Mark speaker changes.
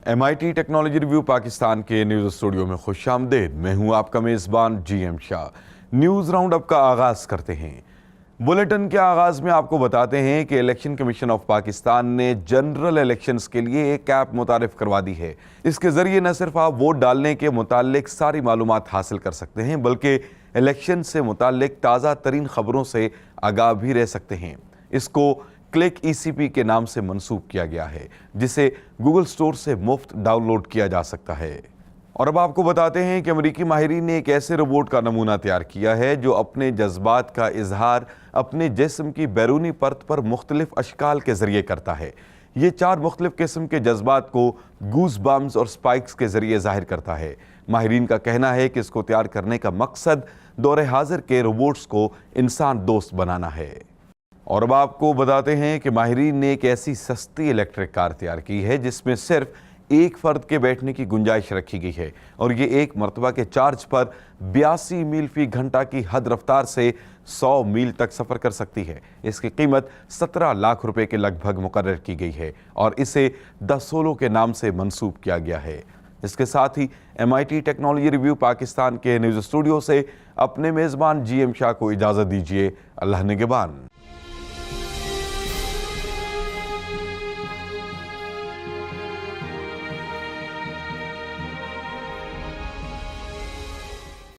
Speaker 1: MIT technology review Pakistan کے news studio میں خوش آمدید۔ میں ہوں آپ کا میزبان GM شاہ۔ نیوز راؤنڈ اپ کا آغاز کرتے ہیں۔ بلیٹن کے آغاز میں آپ کو بتاتے ہیں کہ الیکشن کمیشن آف پاکستان نے جنرل الیکشنز کے لیے ایک ایپ متعارف کروا دی ہے۔ اس کے ذریعے نہ صرف آپ ووٹ ڈالنے کے متعلق ساری معلومات حاصل کر سکتے ہیں بلکہ الیکشن سے متعلق تازہ ترین خبروں سے آگاہ بھی رہ سکتے ہیں۔ اس کو کلک ECP کے نام سے منسوب کیا گیا ہے، جسے گوگل سٹور سے مفت ڈاؤن لوڈ کیا جا سکتا ہے۔ اور اب آپ کو بتاتے ہیں کہ امریکی ماہرین نے ایک ایسے روبوٹ کا نمونہ تیار کیا ہے جو اپنے جذبات کا اظہار اپنے جسم کی بیرونی پرت پر مختلف اشکال کے ذریعے کرتا ہے۔ یہ 4 مختلف قسم کے جذبات کو گوز بمپس اور سپائکس کے ذریعے ظاہر کرتا ہے۔ ماہرین کا کہنا ہے کہ اس کو تیار کرنے کا مقصد دور حاضر کے روبوٹس کو انسان دوست بنانا ہے۔ اور اب آپ کو بتاتے ہیں کہ ماہرین نے ایک ایسی سستی الیکٹرک کار تیار کی ہے جس میں صرف ایک فرد کے بیٹھنے کی گنجائش رکھی گئی ہے، اور یہ ایک مرتبہ کے چارج پر 82 میل فی گھنٹہ کی حد رفتار سے 100 میل تک سفر کر سکتی ہے۔ اس کی قیمت 17 لاکھ روپے کے لگ بھگ مقرر کی گئی ہے اور اسے دا سولو کے نام سے منسوب کیا گیا ہے۔ اس کے ساتھ ہی MIT ٹیکنالوجی ریویو پاکستان کے نیوز اسٹوڈیو سے اپنے میزبان GM شاہ کو اجازت دیجیے۔ اللہ نگہبان۔